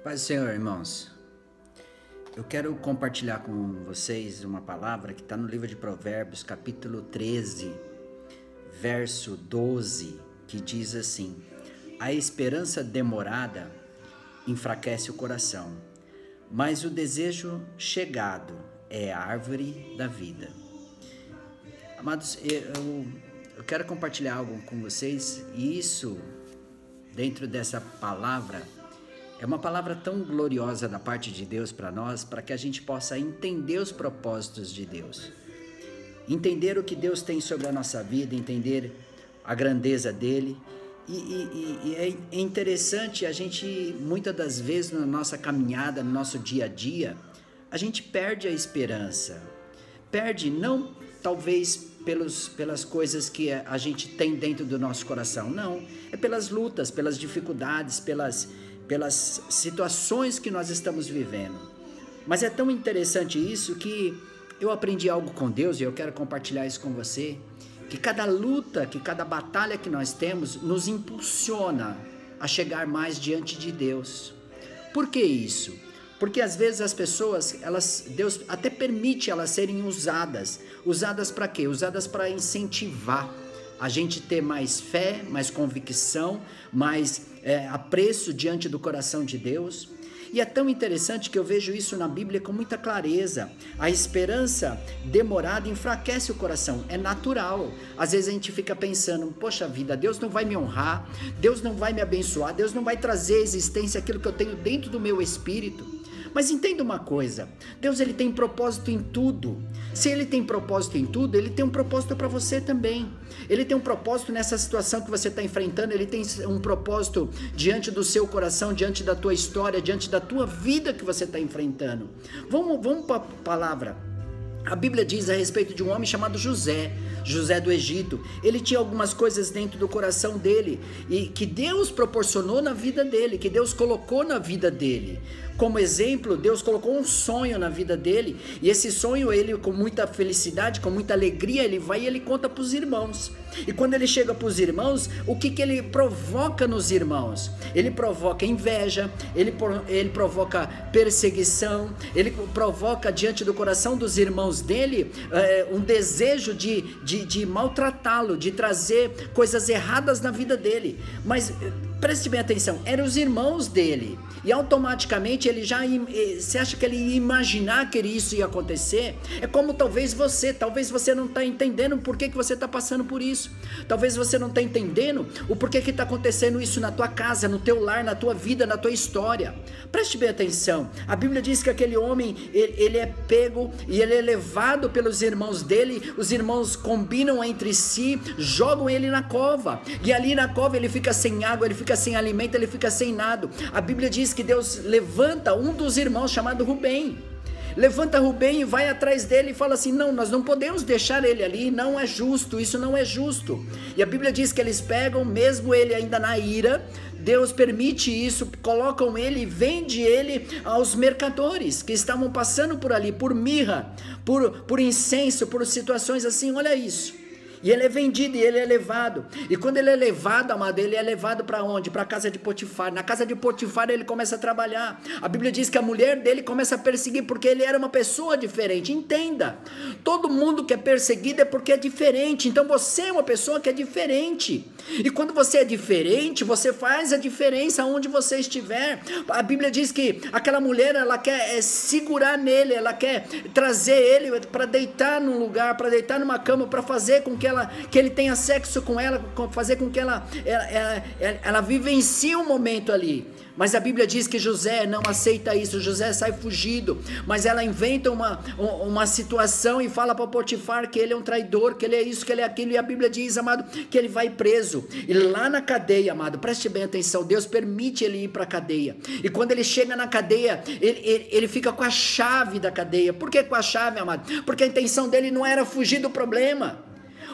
Paz do Senhor, irmãos. Eu quero compartilhar com vocês uma palavra que está no livro de Provérbios, capítulo 13, verso 12, que diz assim: a esperança demorada enfraquece o coração, mas o desejo chegado é a árvore da vida. Amados, eu quero compartilhar algo com vocês, e isso, dentro dessa palavra, é uma palavra tão gloriosa da parte de Deus para nós, para que a gente possa entender os propósitos de Deus, entender o que Deus tem sobre a nossa vida, entender a grandeza dele. E é interessante, a gente, muitas das vezes na nossa caminhada, no nosso dia a dia, a gente perde a esperança. Perde não talvez pelas coisas que a gente tem dentro do nosso coração, não. É pelas lutas, pelas dificuldades, pelas situações que nós estamos vivendo. Mas é tão interessante isso que eu aprendi algo com Deus e eu quero compartilhar isso com você, que cada luta, que cada batalha que nós temos nos impulsiona a chegar mais diante de Deus. Por que isso? Porque às vezes as pessoas, Deus até permite elas serem usadas. Usadas para quê? Usadas para incentivar a gente ter mais fé, mais convicção, mais apreço diante do coração de Deus. E é tão interessante que eu vejo isso na Bíblia com muita clareza. A esperança demorada enfraquece o coração, é natural. Às vezes a gente fica pensando, poxa vida, Deus não vai me honrar, Deus não vai me abençoar, Deus não vai trazer à existência aquilo que eu tenho dentro do meu espírito. Mas entenda uma coisa, Deus ele tem propósito em tudo. Se ele tem propósito em tudo, ele tem um propósito para você também. Ele tem um propósito nessa situação que você está enfrentando, ele tem um propósito diante do seu coração, diante da tua história, diante da tua vida que você está enfrentando. Vamos para a palavra. A Bíblia diz a respeito de um homem chamado José do Egito. Ele tinha algumas coisas dentro do coração dele e que Deus proporcionou na vida dele, que Deus colocou na vida dele. Como exemplo, Deus colocou um sonho na vida dele, e esse sonho, ele com muita felicidade, com muita alegria, ele vai e ele conta para os irmãos. E quando ele chega para os irmãos, o que ele provoca nos irmãos? Ele provoca inveja, ele provoca perseguição, ele provoca diante do coração dos irmãos dele um desejo de maltratá-lo, de trazer coisas erradas na vida dele. Mas preste bem atenção, eram os irmãos dele, e automaticamente você acha que ele ia imaginar que isso ia acontecer? É como talvez você não está entendendo por que você está passando por isso, talvez você não está entendendo o porquê que está acontecendo isso na tua casa, no teu lar, na tua vida, na tua história. Preste bem atenção, a Bíblia diz que aquele homem, ele é pego e ele é levado pelos irmãos dele, os irmãos combinam entre si, jogam ele na cova, e ali na cova ele fica sem água, ele fica sem alimento, ele fica sem nada. A Bíblia diz que Deus levanta um dos irmãos chamado Rubem, levanta Rubem e vai atrás dele e fala assim: não, nós não podemos deixar ele ali, não é justo, isso não é justo. E a Bíblia diz que eles pegam, mesmo ele ainda na ira, Deus permite isso, colocam ele e vende ele aos mercadores que estavam passando por ali, por mirra, por incenso, por situações assim. Olha isso. E ele é vendido e ele é levado. E quando ele é levado, amado, ele é levado para onde? Para a casa de Potifar. Na casa de Potifar ele começa a trabalhar. A Bíblia diz que a mulher dele começa a perseguir porque ele era uma pessoa diferente. Entenda, todo mundo que é perseguido é porque é diferente. Então você é uma pessoa que é diferente. E quando você é diferente, você faz a diferença onde você estiver. A Bíblia diz que aquela mulher, ela quer segurar nele, ela quer trazer ele para deitar num lugar, para deitar numa cama, para fazer com que ele tenha sexo com ela, fazer com que ela vivencie um momento ali. Mas a Bíblia diz que José não aceita isso, José sai fugido, mas ela inventa uma situação e fala para Potifar que ele é um traidor, que ele é isso, que ele é aquilo, e a Bíblia diz, amado, que ele vai preso, e lá na cadeia, amado, preste bem atenção, Deus permite ele ir para a cadeia, e quando ele chega na cadeia, ele fica com a chave da cadeia. Por que com a chave, amado? Porque a intenção dele não era fugir do problema.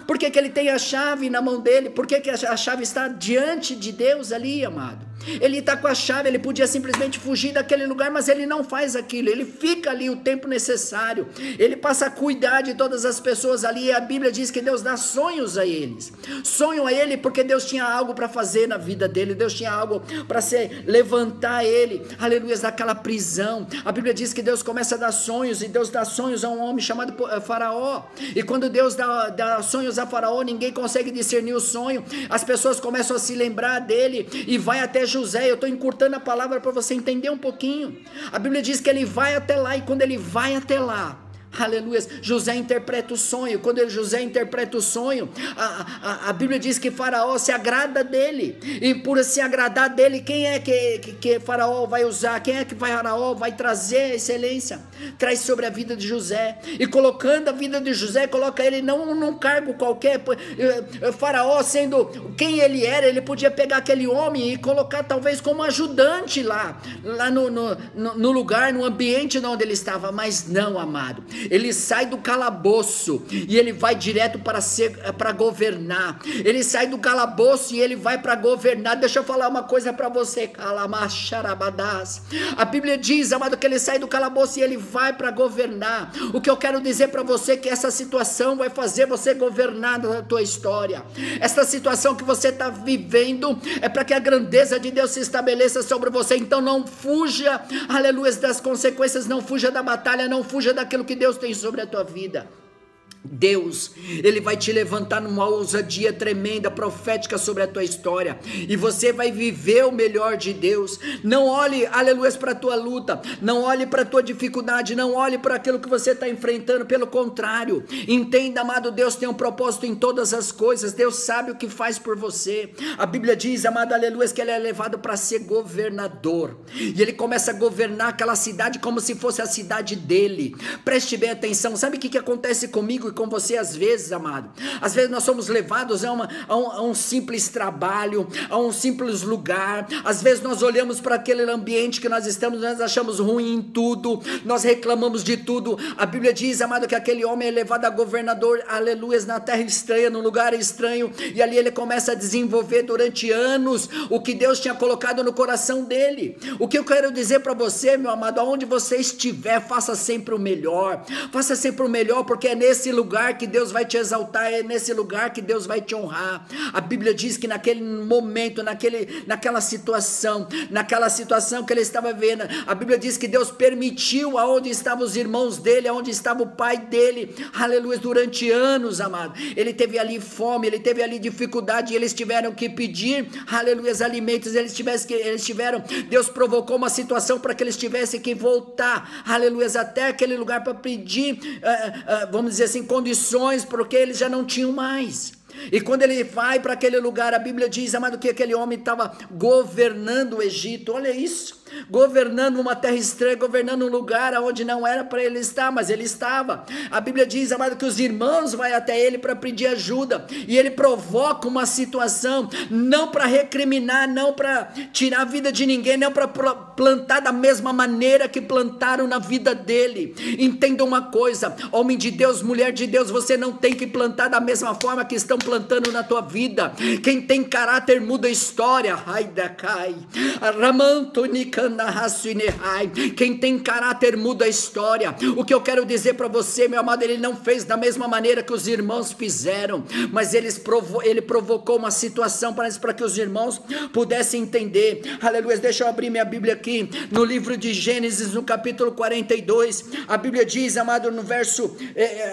Por que ele tem a chave na mão dele? Por que a chave está diante de Deus ali, amado? Ele está com a chave, ele podia simplesmente fugir daquele lugar, mas ele não faz aquilo, ele fica ali o tempo necessário, ele passa a cuidar de todas as pessoas ali, e a Bíblia diz que Deus dá sonhos a eles, sonho a ele porque Deus tinha algo para fazer na vida dele, Deus tinha algo para levantar ele, aleluia, daquela prisão. A Bíblia diz que Deus começa a dar sonhos, e Deus dá sonhos a um homem chamado Faraó, e quando Deus dá sonhos a Faraó, ninguém consegue discernir o sonho, as pessoas começam a se lembrar dele, e vai até José. Eu estou encurtando a palavra para você entender um pouquinho. A Bíblia diz que ele vai até lá, e quando ele vai até lá, aleluia, José interpreta o sonho. Quando José interpreta o sonho, a Bíblia diz que Faraó se agrada dele, e por se agradar dele, quem é que Faraó vai usar? Quem é que Faraó vai trazer excelência? Traz sobre a vida de José, e colocando a vida de José, coloca ele não num cargo qualquer. Faraó, sendo quem ele era, ele podia pegar aquele homem e colocar talvez como ajudante lá no lugar, no ambiente onde ele estava, mas não, amado, ele sai do calabouço e ele vai direto para governar. Ele sai do calabouço e ele vai para governar. Deixa eu falar uma coisa para você, a Bíblia diz, amado, que ele sai do calabouço e ele vai para governar. O que eu quero dizer para você é que essa situação vai fazer você governar na tua história. Essa situação que você está vivendo é para que a grandeza de Deus se estabeleça sobre você. Então não fuja, aleluia, das consequências, não fuja da batalha, não fuja daquilo que Deus tem sobre a tua vida. Deus, ele vai te levantar numa ousadia tremenda, profética sobre a tua história, e você vai viver o melhor de Deus. Não olhe, aleluia, para a tua luta, não olhe para a tua dificuldade, não olhe para aquilo que você está enfrentando, pelo contrário, entenda, amado, Deus tem um propósito em todas as coisas, Deus sabe o que faz por você. A Bíblia diz, amado, aleluia, que ele é levado para ser governador, e ele começa a governar aquela cidade como se fosse a cidade dele. Preste bem atenção, sabe o que acontece comigo e com você às vezes, amado? Às vezes nós somos levados a um simples trabalho, a um simples lugar. Às vezes nós olhamos para aquele ambiente que nós estamos, nós achamos ruim em tudo, nós reclamamos de tudo. A Bíblia diz, amado, que aquele homem é levado a governador, aleluia, na terra estranha, num lugar estranho, e ali ele começa a desenvolver durante anos o que Deus tinha colocado no coração dele. O que eu quero dizer para você, meu amado, aonde você estiver, faça sempre o melhor, porque é nesse lugar que Deus vai te exaltar, é nesse lugar que Deus vai te honrar. A Bíblia diz que naquele momento, naquela situação que ele estava vendo, a Bíblia diz que Deus permitiu aonde estavam os irmãos dele, aonde estava o pai dele, aleluia, durante anos, amado. Ele teve ali fome, ele teve ali dificuldade, e eles tiveram que pedir, aleluia, alimentos, Deus provocou uma situação para que eles tivessem que voltar, aleluia, até aquele lugar para pedir, vamos dizer assim, condições, porque eles já não tinham mais. E quando ele vai para aquele lugar, a Bíblia diz, amado, que aquele homem estava governando o Egito. Olha isso, governando uma terra estranha, governando um lugar onde não era para ele estar, mas ele estava. A Bíblia diz, amado, que os irmãos vão até ele para pedir ajuda, e ele provoca uma situação, não para recriminar, não para tirar a vida de ninguém, não para plantar da mesma maneira que plantaram na vida dele. Entenda uma coisa, homem de Deus, mulher de Deus, você não tem que plantar da mesma forma que estão plantando na tua vida. Quem tem caráter muda a história. Quem tem caráter muda a história. O que eu quero dizer para você, meu amado, ele não fez da mesma maneira que os irmãos fizeram, mas ele provocou uma situação para que os irmãos pudessem entender. Aleluia. Deixa eu abrir minha Bíblia aqui no livro de Gênesis, no capítulo 42. A Bíblia diz, amado, no verso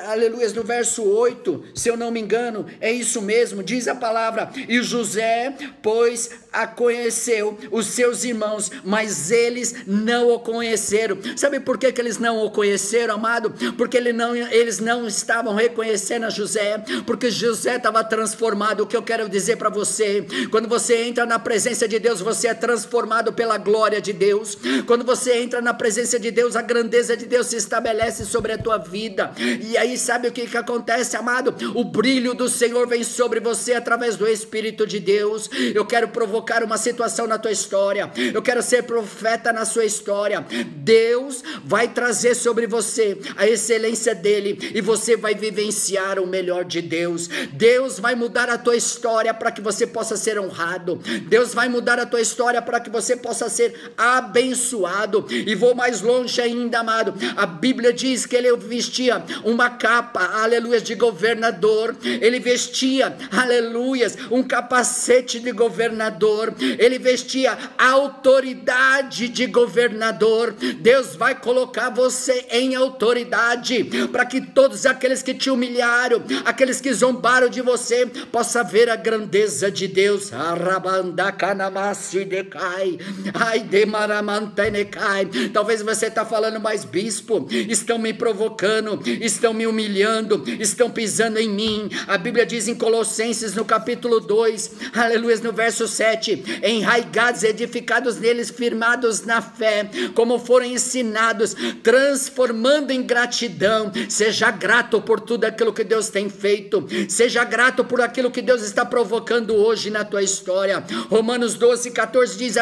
aleluia, no verso 8, se eu não me engano, é isso mesmo, diz a palavra: e José, pois, conheceu os seus irmãos, mas eles não o conheceram. Sabe por que eles não o conheceram, amado? Porque eles não estavam reconhecendo a José, porque José estava transformado. O que eu quero dizer para você, quando você entra na presença de Deus, você é transformado pela glória de Deus. Quando você entra na presença de Deus, a grandeza de Deus se estabelece sobre a tua vida, e aí sabe o que acontece, amado? O brilho do Senhor vem sobre você através do Espírito de Deus. Eu quero provocar uma situação na tua história. Eu quero ser profeta na sua história. Deus vai trazer sobre você a excelência dele e você vai vivenciar o melhor de Deus. Deus vai mudar a tua história para que você possa ser honrado. Deus vai mudar a tua história para que você possa ser abençoado. E vou mais longe ainda, amado. A Bíblia diz que ele vestia uma capa, aleluia, de governador. Ele vestia, aleluia, um capacete de governador. Ele vestia autoridade de governador. Deus vai colocar você em autoridade para que todos aqueles que te humilharam, aqueles que zombaram de você, possa ver a grandeza de Deus. Talvez você está falando, mas bispo, estão me provocando, estão me humilhando, estão pisando em mim. A Bíblia diz em Colossenses no capítulo 2, aleluia, no verso 7, enraigados, edificados neles, firmados na fé, como foram ensinados, transformando em gratidão. Seja grato por tudo aquilo que Deus tem feito, seja grato por aquilo que Deus está provocando hoje na tua história. Romanos 12, 14 diz,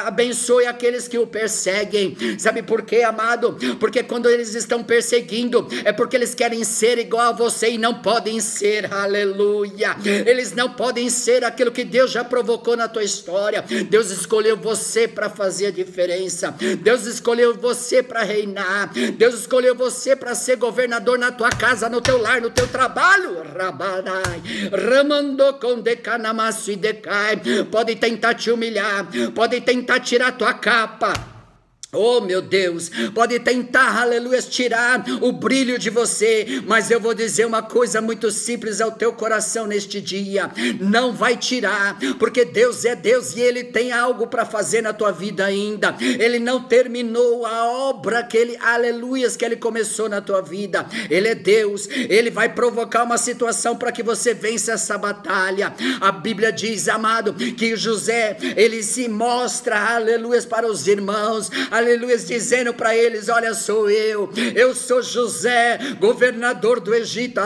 abençoe aqueles que o perseguem. Sabe por quê, amado? Porque quando eles estão perseguindo, é porque eles querem ser igual a você e não podem ser, aleluia. Eles não podem ser aquilo que Deus já provocou na tua história. Deus escolheu você para fazer a diferença. Deus escolheu você para reinar. Deus escolheu você para ser governador na tua casa, no teu lar, no teu trabalho. Rabanai, ramando com decanamassu e decai. Podem tentar te humilhar, podem tentar tirar tua capa. Oh meu Deus, pode tentar, aleluia, tirar o brilho de você, mas eu vou dizer uma coisa muito simples ao teu coração neste dia: não vai tirar, porque Deus é Deus e Ele tem algo para fazer na tua vida ainda. Ele não terminou a obra que Ele, aleluia, que Ele começou na tua vida. Ele é Deus, Ele vai provocar uma situação para que você vença essa batalha. A Bíblia diz, amado, que José, ele se mostra, aleluia, para os irmãos, aleluia, dizendo para eles: olha, sou eu sou José, governador do Egito,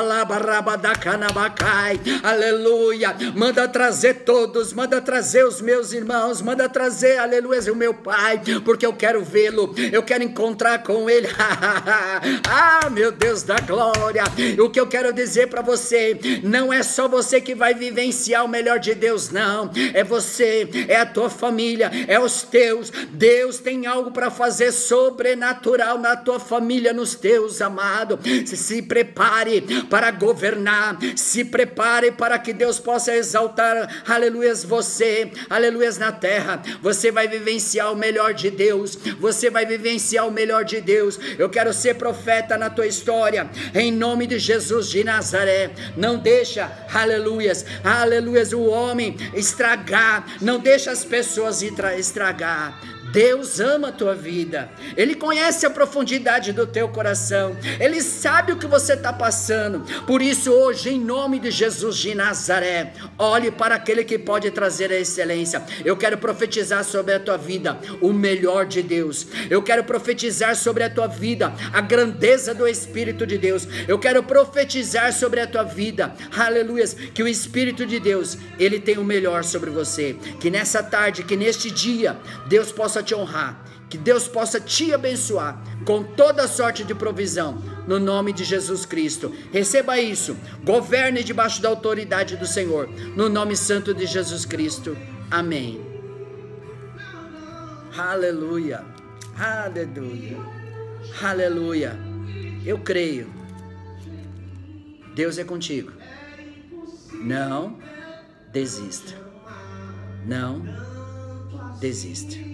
aleluia, manda trazer todos, manda trazer os meus irmãos, manda trazer, aleluia, o meu pai, porque eu quero vê-lo, eu quero encontrar com ele. Ah, meu Deus da glória, o que eu quero dizer para você, não é só você que vai vivenciar o melhor de Deus, não, é você, é a tua família, é os teus. Deus tem algo para fazer sobrenatural na tua família, nos teus, amado. Se prepare para governar, se prepare para que Deus possa exaltar, aleluia, você, aleluia, na terra. Você vai vivenciar o melhor de Deus, você vai vivenciar o melhor de Deus. Eu quero ser profeta na tua história, em nome de Jesus de Nazaré. Não deixa, aleluia, o homem estragar, não deixa as pessoas estragar. Deus ama a tua vida, Ele conhece a profundidade do teu coração, Ele sabe o que você está passando. Por isso hoje, em nome de Jesus de Nazaré, olhe para aquele que pode trazer a excelência. Eu quero profetizar sobre a tua vida o melhor de Deus. Eu quero profetizar sobre a tua vida a grandeza do Espírito de Deus. Eu quero profetizar sobre a tua vida, aleluia, que o Espírito de Deus, Ele tem o melhor sobre você. Que nessa tarde, que neste dia, Deus possa te honrar, que Deus possa te abençoar com toda sorte de provisão, no nome de Jesus Cristo. Receba isso, governe debaixo da autoridade do Senhor, no nome santo de Jesus Cristo, amém. Aleluia, aleluia, aleluia. Eu creio, Deus é contigo. Não desista, não desista.